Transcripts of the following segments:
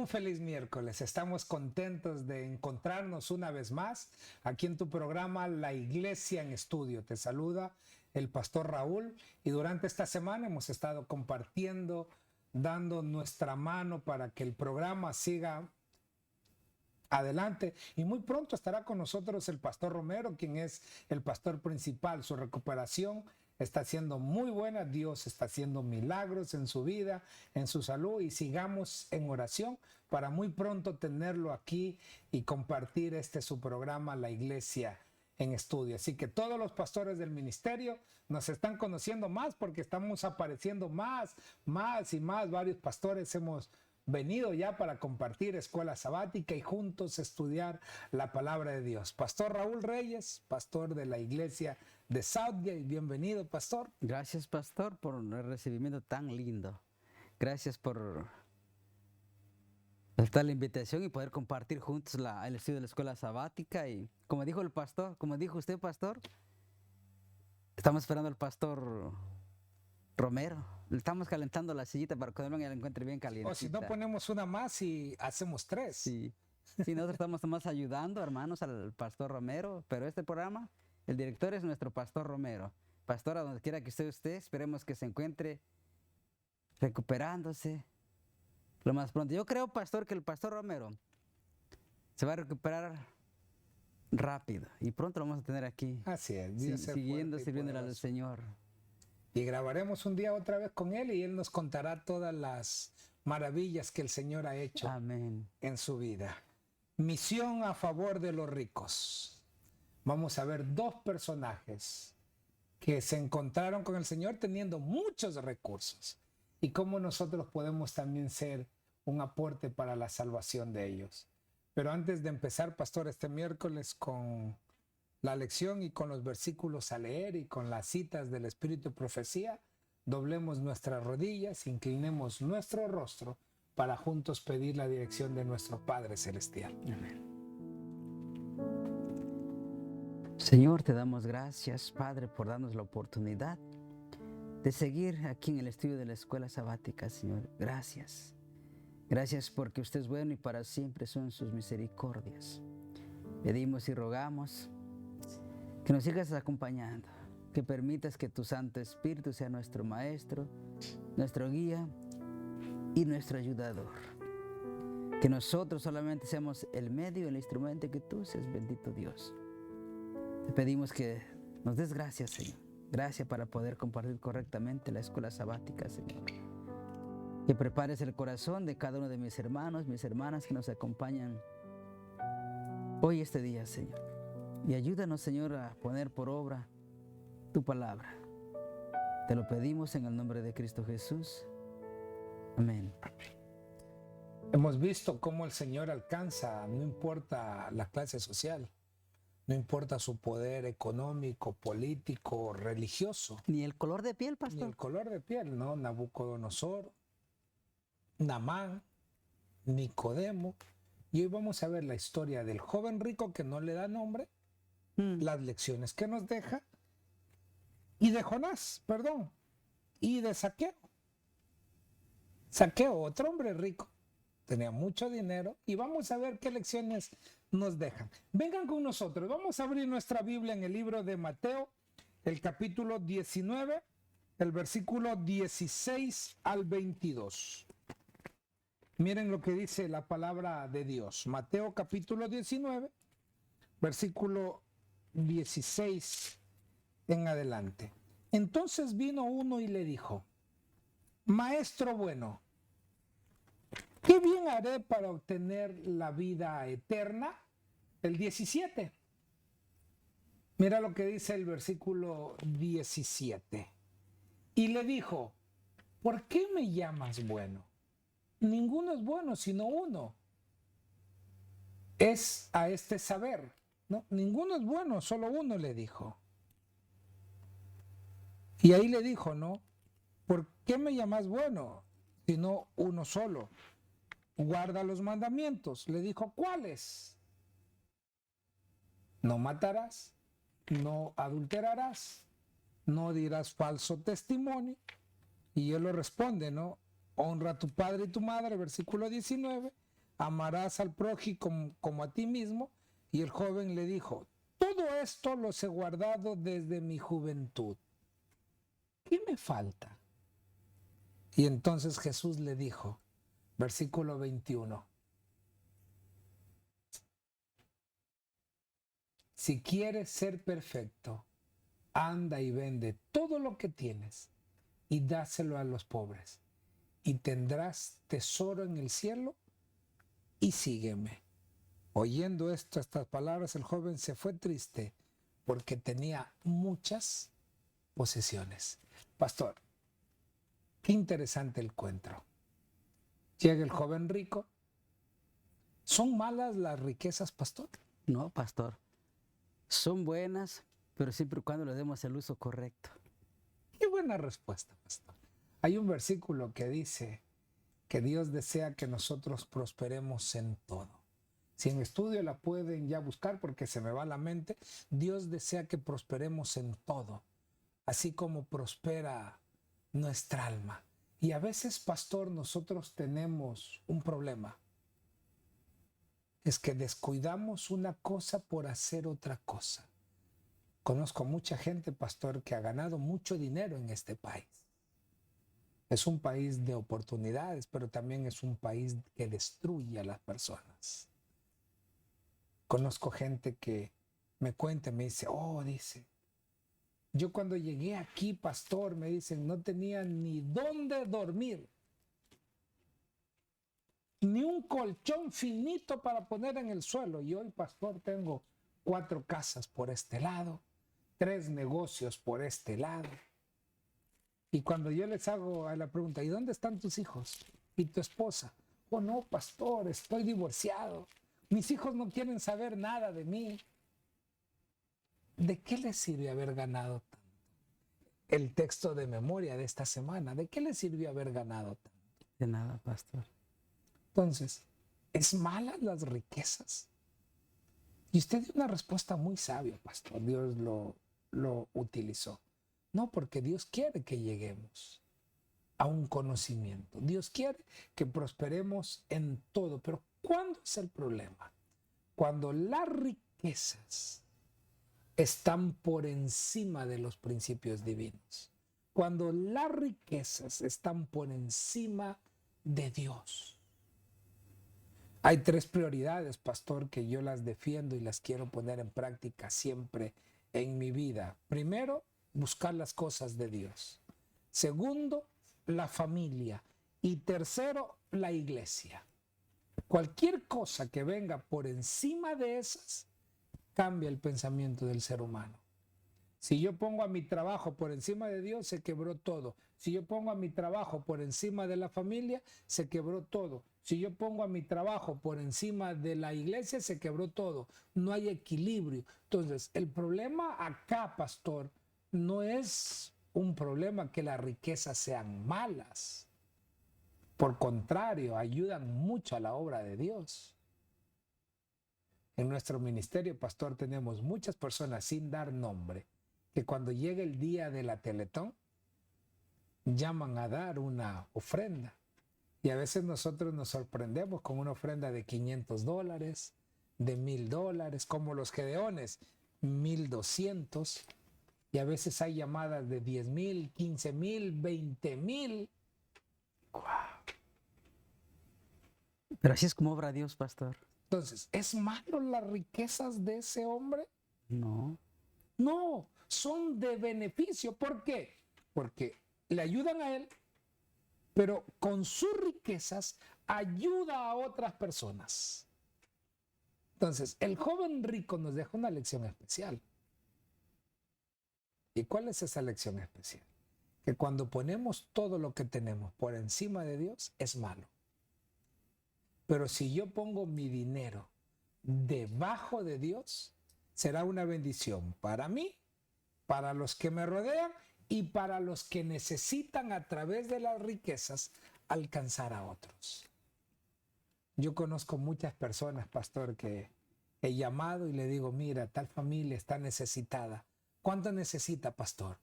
Un feliz miércoles. Estamos contentos de encontrarnos una vez más aquí en tu programa La Iglesia en Estudio. Te saluda el pastor Raúl y durante esta semana hemos estado compartiendo, dando nuestra mano para que el programa siga adelante, y muy pronto estará con nosotros el pastor Romero, quien es el pastor principal. Su recuperación está siendo muy buena. Dios está haciendo milagros en su vida, en su salud, y sigamos en oración para muy pronto tenerlo aquí y compartir su programa La Iglesia en Estudio. Así que todos los pastores del ministerio nos están conociendo más porque estamos apareciendo más y más. Varios pastores hemos venido ya para compartir escuela sabática y juntos estudiar la palabra de Dios. Pastor Raúl Reyes, pastor de la iglesia de Southgate. Bienvenido, pastor. Gracias, pastor, por el recibimiento tan lindo. Gracias por aceptar la invitación y poder compartir juntos el estudio de la escuela sabática. Y como dijo el pastor, como dijo usted, pastor, estamos esperando al pastor Romero. Le estamos calentando la sillita para que cuando venga la encuentre bien caliente. O si no, ponemos una más y hacemos 3. Sí, nosotros estamos más ayudando, hermanos, al pastor Romero, pero este programa, el director es nuestro pastor Romero. Pastor, a donde quiera que esté usted, esperemos que se encuentre recuperándose lo más pronto. Yo creo, pastor, que el pastor Romero se va a recuperar rápido y pronto lo vamos a tener aquí. Así es, Dios siguiendo sirviéndole al Señor. Y grabaremos un día otra vez con él y él nos contará todas las maravillas que el Señor ha hecho. Amén. En su vida. Misión a favor de los ricos. Vamos a ver 2 personajes que se encontraron con el Señor teniendo muchos recursos y cómo nosotros podemos también ser un aporte para la salvación de ellos. Pero antes de empezar, pastor, este miércoles con la lección y con los versículos a leer y con las citas del Espíritu y Profecía, doblemos nuestras rodillas, inclinemos nuestro rostro para juntos pedir la dirección de nuestro Padre Celestial. Amén. Señor, te damos gracias, Padre, por darnos la oportunidad de seguir aquí en el estudio de la escuela sabática, Señor. Gracias. Gracias porque usted es bueno y para siempre son sus misericordias. Pedimos y rogamos que nos sigas acompañando, que permitas que tu Santo Espíritu sea nuestro Maestro, nuestro guía y nuestro ayudador. Que nosotros solamente seamos el medio, el instrumento, que tú seas, bendito Dios. Te pedimos que nos des gracias, Señor. Gracias para poder compartir correctamente la escuela sabática, Señor. Que prepares el corazón de cada uno de mis hermanos, mis hermanas que nos acompañan hoy, este día, Señor. Y ayúdanos, Señor, a poner por obra tu palabra. Te lo pedimos en el nombre de Cristo Jesús. Amén. Hemos visto cómo el Señor alcanza, no importa la clase social, no importa su poder económico, político, religioso. Ni el color de piel, pastor. Ni el color de piel, ¿no? Nabucodonosor, Naamán, Nicodemo. Y hoy vamos a ver la historia del joven rico que no le da nombre, las lecciones que nos deja, y de Jonás, y de Zaqueo. Zaqueo, otro hombre rico, tenía mucho dinero, y vamos a ver qué lecciones nos dejan. Vengan con nosotros, vamos a abrir nuestra Biblia en el libro de Mateo, el capítulo 19, el versículo 16 al 22. Miren lo que dice la palabra de Dios. Mateo capítulo 19, versículo 16 en adelante. Entonces vino uno y le dijo: Maestro bueno, ¿qué bien haré para obtener la vida eterna? El 17. Mira lo que dice el versículo 17. Y le dijo: ¿por qué me llamas bueno? Ninguno es bueno sino uno. Es a este saber, ¿no? Ninguno es bueno, solo uno, le dijo. Y ahí le dijo, ¿no? ¿Por qué me llamas bueno sino uno solo? Guarda los mandamientos. Le dijo, ¿cuáles? No matarás, no adulterarás, no dirás falso testimonio. Y él lo responde, ¿no? Honra a tu padre y tu madre, versículo 19. amarás al prójimo como a ti mismo. Y el joven le dijo, todo esto los he guardado desde mi juventud. ¿Qué me falta? Y entonces Jesús le dijo, versículo 21, si quieres ser perfecto, anda y vende todo lo que tienes y dáselo a los pobres, y tendrás tesoro en el cielo, y sígueme. Oyendo estas palabras, el joven se fue triste porque tenía muchas posesiones. Pastor, qué interesante el cuento. Llega el joven rico. ¿Son malas las riquezas, pastor? No, pastor. Son buenas, pero siempre y cuando le demos el uso correcto. Qué buena respuesta, pastor. Hay un versículo que dice que Dios desea que nosotros prosperemos en todo. Si en estudio la pueden ya buscar porque se me va la mente, Dios desea que prosperemos en todo, así como prospera nuestra alma. Y a veces, pastor, nosotros tenemos un problema. Es que descuidamos una cosa por hacer otra cosa. Conozco mucha gente, pastor, que ha ganado mucho dinero en este país. Es un país de oportunidades, pero también es un país que destruye a las personas. Conozco gente que me cuenta, me dice, dice, yo cuando llegué aquí, pastor, me dicen, no tenía ni dónde dormir, ni un colchón finito para poner en el suelo. Y hoy, pastor, tengo 4 casas por este lado, 3 negocios por este lado. Y cuando yo les hago la pregunta, ¿y dónde están tus hijos? ¿Y tu esposa? Oh, no, pastor, estoy divorciado. Mis hijos no quieren saber nada de mí. ¿De qué les sirve haber ganado tanto? El texto de memoria de esta semana, ¿de qué les sirvió haber ganado tanto? De nada, pastor. Entonces, ¿es malas las riquezas? Y usted dio una respuesta muy sabia, pastor. Dios lo utilizó. No, porque Dios quiere que lleguemos a un conocimiento. Dios quiere que prosperemos en todo. Pero ¿cuándo es el problema? Cuando las riquezas están por encima de los principios divinos. Cuando las riquezas están por encima de Dios. Hay 3 prioridades, pastor, que yo las defiendo y las quiero poner en práctica siempre en mi vida. Primero, buscar las cosas de Dios. Segundo, la familia. Y tercero, la iglesia. Cualquier cosa que venga por encima de esas, cambia el pensamiento del ser humano. Si yo pongo a mi trabajo por encima de Dios, se quebró todo. Si yo pongo a mi trabajo por encima de la familia, se quebró todo. Si yo pongo a mi trabajo por encima de la iglesia, se quebró todo. No hay equilibrio. Entonces, el problema acá, pastor, no es un problema que las riquezas sean malas. Por contrario, ayudan mucho a la obra de Dios. En nuestro ministerio, pastor, tenemos muchas personas sin dar nombre, que cuando llega el día de la Teletón, llaman a dar una ofrenda. Y a veces nosotros nos sorprendemos con una ofrenda de $500, de $1,000, como los gedeones, 1,200. Y a veces hay llamadas de 10,000, 15,000, 20,000. ¡Wow! Pero así es como obra Dios, pastor. Entonces, ¿es malo las riquezas de ese hombre? No. No, son de beneficio. ¿Por qué? Porque le ayudan a él, pero con sus riquezas ayuda a otras personas. Entonces, el joven rico nos deja una lección especial. ¿Y cuál es esa lección especial? Que cuando ponemos todo lo que tenemos por encima de Dios, es malo. Pero si yo pongo mi dinero debajo de Dios, será una bendición para mí, para los que me rodean y para los que necesitan a través de las riquezas alcanzar a otros. Yo conozco muchas personas, pastor, que he llamado y le digo, mira, tal familia está necesitada. ¿Cuánto necesita, pastor?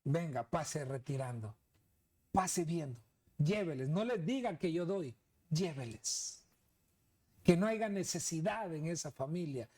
Venga, pase retirando, pase viendo, lléveles, no les diga que yo doy, lléveles. que no haya necesidad en esa familia.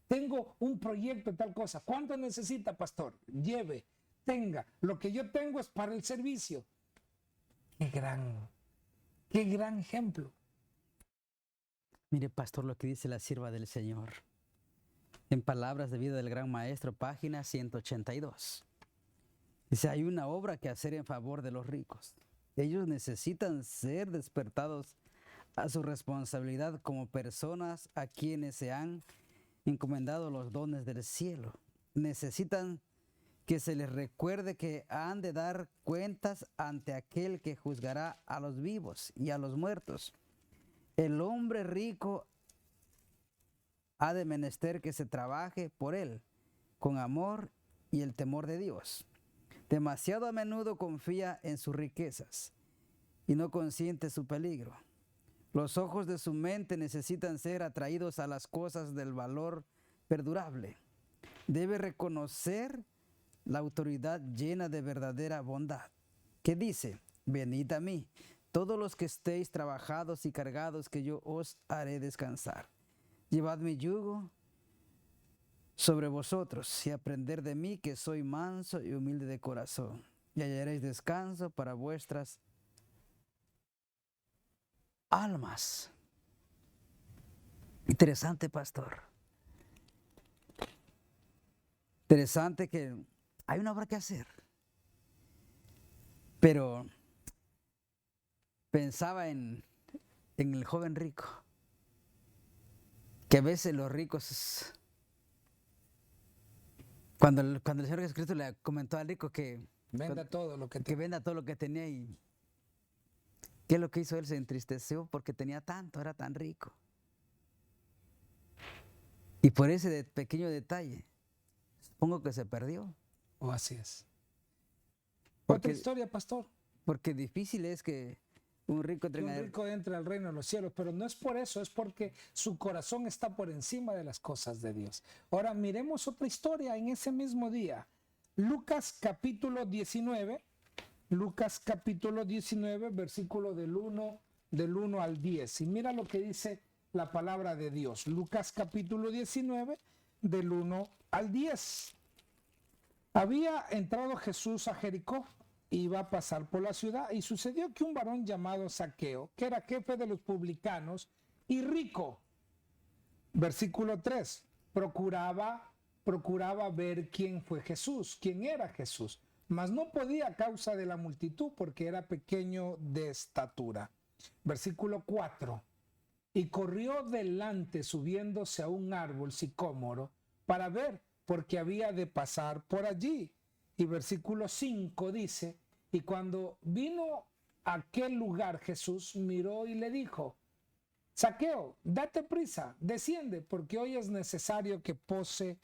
Tengo un proyecto, tal cosa. ¿Cuánto necesita, pastor? Lleve, tenga. Lo que yo tengo es para el servicio. Qué gran ejemplo. Mire, pastor, lo que dice la sierva del Señor. En Palabras de Vida del Gran Maestro, página 182. Dice, hay una obra que hacer en favor de los ricos. Ellos necesitan ser despertados a su responsabilidad como personas a quienes se han encomendado los dones del cielo. Necesitan que se les recuerde que han de dar cuentas ante aquel que juzgará a los vivos y a los muertos. El hombre rico ha de menester que se trabaje por él con amor y el temor de Dios. Demasiado a menudo confía en sus riquezas y no consiente su peligro. Los ojos de su mente necesitan ser atraídos a las cosas del valor perdurable. Debe reconocer la autoridad llena de verdadera bondad, que dice, venid a mí, todos los que estéis trabajados y cargados, que yo os haré descansar. Llevad mi yugo sobre vosotros y aprender de mí, que soy manso y humilde de corazón, y hallaréis descanso para vuestras almas. Interesante, pastor. Interesante que hay una obra que hacer. Pero pensaba en el joven rico, que a veces los ricos, cuando el Señor Jesucristo le comentó al rico que venda todo lo que venda todo lo que tenía, y ¿qué es lo que hizo él? Se entristeció porque tenía tanto, era tan rico. Y por ese pequeño detalle, supongo que se perdió. Oh, así es. Porque, otra historia, pastor. Porque difícil es que un rico entre al reino de los cielos, pero no es por eso, es porque su corazón está por encima de las cosas de Dios. Ahora miremos otra historia en ese mismo día. Lucas capítulo 19, versículo del 1 al 10. Y mira lo que dice la palabra de Dios. Lucas capítulo 19, del 1 al 10. Había entrado Jesús a Jericó, iba a pasar por la ciudad, y sucedió que un varón llamado Zaqueo, que era jefe de los publicanos y rico, versículo 3, procuraba ver quién era Jesús, mas no podía a causa de la multitud, porque era pequeño de estatura. Versículo 4, y corrió delante subiéndose a un árbol sicómoro para ver, porque había de pasar por allí. Y versículo 5 dice, y cuando vino a aquel lugar Jesús miró y le dijo, Zaqueo, date prisa, desciende, porque hoy es necesario que pose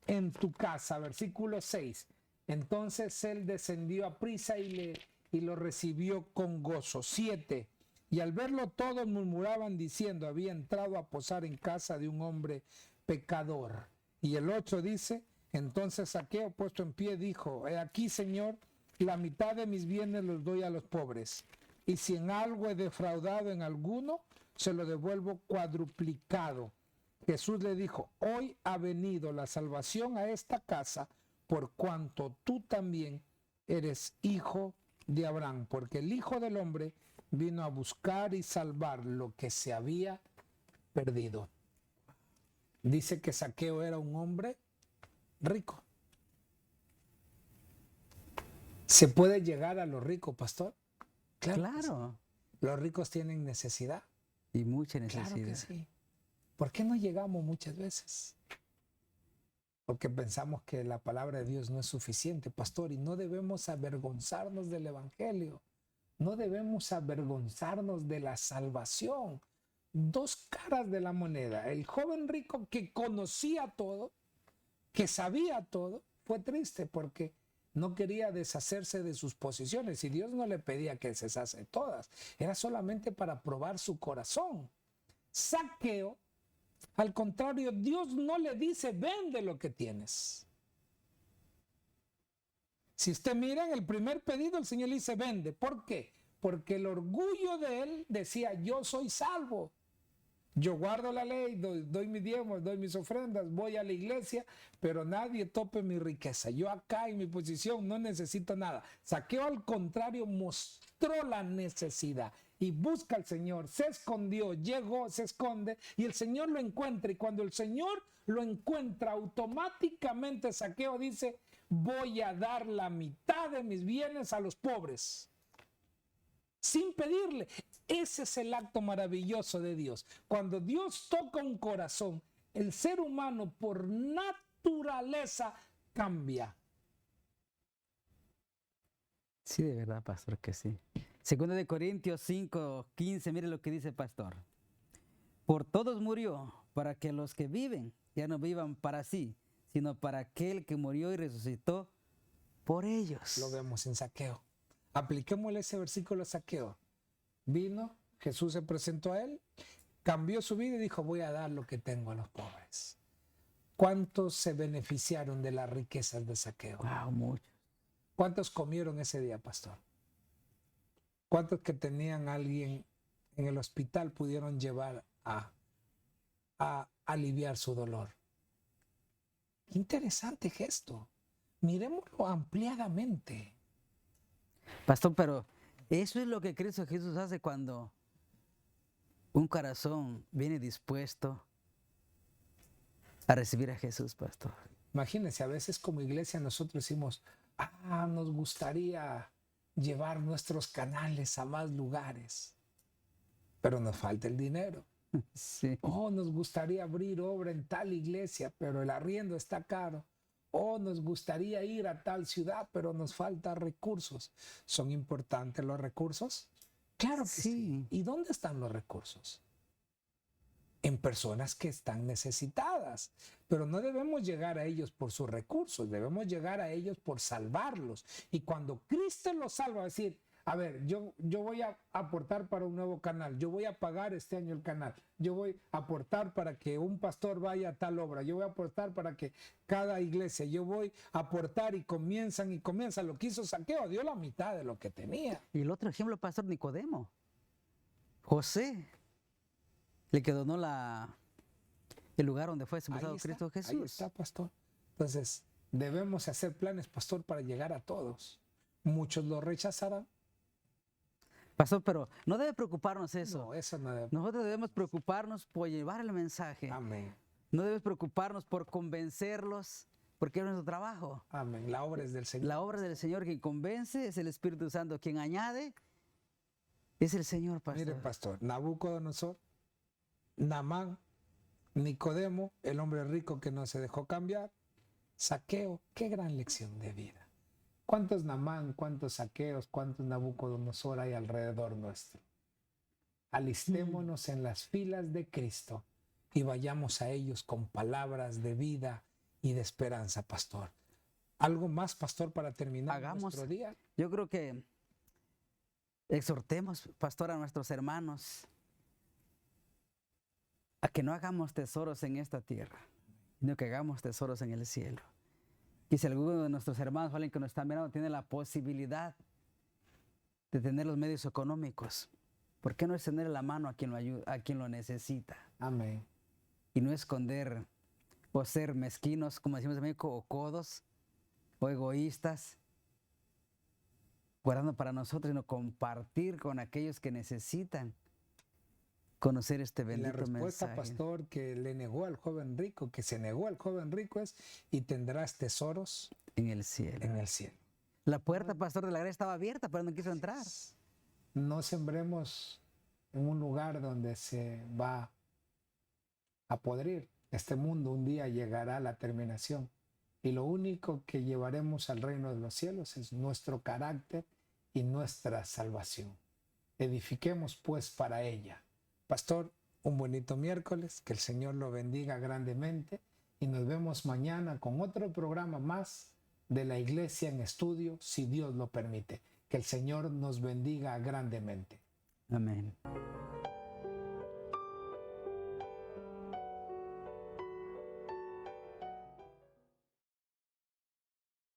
en tu casa. Versículo 6, entonces él descendió a prisa y lo recibió con gozo. 7, y al verlo todos murmuraban diciendo, había entrado a posar en casa de un hombre pecador. Y el 8 dice, entonces Zaqueo, puesto en pie, dijo, he aquí, Señor, la mitad de mis bienes los doy a los pobres, y si en algo he defraudado en alguno, se lo devuelvo cuadruplicado. Jesús le dijo, hoy ha venido la salvación a esta casa, por cuanto tú también eres hijo de Abraham, porque el Hijo del Hombre vino a buscar y salvar lo que se había perdido. Dice que Zaqueo era un hombre rico. ¿Se puede llegar a lo rico, pastor? Claro. Los ricos tienen necesidad. Y mucha necesidad. Claro que sí. ¿Por qué no llegamos muchas veces? Porque pensamos que la palabra de Dios no es suficiente, pastor, y no debemos avergonzarnos del evangelio. No debemos avergonzarnos de la salvación. Dos caras de la moneda. El joven rico que conocía todo, que sabía todo, fue triste porque no quería deshacerse de sus posesiones, y Dios no le pedía que se deshacen de todas, era solamente para probar su corazón. Zaqueo, al contrario, Dios no le dice, vende lo que tienes. Si usted mira en el primer pedido, el Señor le dice, vende. ¿Por qué? Porque el orgullo de él decía, yo soy salvo. Yo guardo la ley, doy mis diezmos, doy mis ofrendas, voy a la iglesia, pero nadie tope mi riqueza. Yo acá en mi posición no necesito nada. Zaqueo, al contrario, mostró la necesidad y busca al Señor. Se escondió, llegó, se esconde y el Señor lo encuentra. Y cuando el Señor lo encuentra, automáticamente Zaqueo dice: voy a dar la mitad de mis bienes a los pobres. Sin pedirle. Ese es el acto maravilloso de Dios. Cuando Dios toca un corazón, el ser humano por naturaleza cambia. Sí, de verdad, pastor, que sí. Segundo de Corintios 5:15, mire lo que dice, pastor. Por todos murió, para que los que viven ya no vivan para sí, sino para aquel que murió y resucitó por ellos. Lo vemos en Zaqueo. Apliquémosle ese versículo a Zaqueo. Vino, Jesús se presentó a él, cambió su vida y dijo: voy a dar lo que tengo a los pobres. ¿Cuántos se beneficiaron de las riquezas de Zaqueo? Wow, muchos. ¿Cuántos comieron ese día, pastor? ¿Cuántos que tenían a alguien en el hospital pudieron llevar a aliviar su dolor? Qué interesante gesto. Miremoslo ampliadamente. Pastor, pero eso es lo que Cristo Jesús hace cuando un corazón viene dispuesto a recibir a Jesús, pastor. Imagínense, a veces como iglesia nosotros decimos: nos gustaría llevar nuestros canales a más lugares, pero nos falta el dinero. Sí. Nos gustaría abrir obra en tal iglesia, pero el arriendo está caro. Nos gustaría ir a tal ciudad, pero nos faltan recursos. ¿Son importantes los recursos? Claro que sí. ¿Y dónde están los recursos? En personas que están necesitadas. Pero no debemos llegar a ellos por sus recursos, debemos llegar a ellos por salvarlos. Y cuando Cristo los salva, decir: a ver, yo voy a aportar para un nuevo canal, yo voy a pagar este año el canal, yo voy a aportar para que un pastor vaya a tal obra, yo voy a aportar para que cada iglesia, yo voy a aportar, y comienzan. Lo que hizo Zaqueo, dio la mitad de lo que tenía. Y el otro ejemplo, pastor, Nicodemo. José, el que donó el lugar donde fue sepultado Cristo Jesús. Ahí está, pastor. Entonces, debemos hacer planes, pastor, para llegar a todos. Muchos lo rechazarán. Pastor, pero no debe preocuparnos eso. No, eso no debe. Nosotros debemos preocuparnos por llevar el mensaje. Amén. No debemos preocuparnos por convencerlos, porque es nuestro trabajo. Amén. La obra es del Señor. La obra del Señor, quien convence es el Espíritu Santo, quien añade es el Señor, pastor. Mire, pastor, Nabucodonosor, Naamán, Nicodemo, el hombre rico que no se dejó cambiar, Zaqueo, qué gran lección de vida. ¿Cuántos Naamán, cuántos Zaqueos, cuántos Nabucodonosor hay alrededor nuestro? Alistémonos en las filas de Cristo y vayamos a ellos con palabras de vida y de esperanza, pastor. ¿Algo más, pastor, para terminar nuestro día? Yo creo que exhortemos, pastor, a nuestros hermanos a que no hagamos tesoros en esta tierra, sino que hagamos tesoros en el cielo. Y si alguno de nuestros hermanos, alguien que nos está mirando, tiene la posibilidad de tener los medios económicos, ¿por qué no extender la mano a quien lo ayuda, a quien lo necesita? Amén. Y no esconder o ser mezquinos, como decimos en México, o codos, o egoístas, guardando para nosotros, sino compartir con aquellos que necesitan conocer este bendito mensaje. La respuesta, pastor, que le negó al joven rico, que se negó al joven rico es: y tendrás tesoros en el cielo. En el cielo. La puerta, pastor, de la gracia estaba abierta, pero no quiso entrar. No sembremos en un lugar donde se va a podrir. Este mundo un día llegará a la terminación. Y lo único que llevaremos al reino de los cielos es nuestro carácter y nuestra salvación. Edifiquemos pues para ella. Pastor, un bonito miércoles, que el Señor lo bendiga grandemente y nos vemos mañana con otro programa más de la Iglesia en Estudio, si Dios lo permite. Que el Señor nos bendiga grandemente. Amén.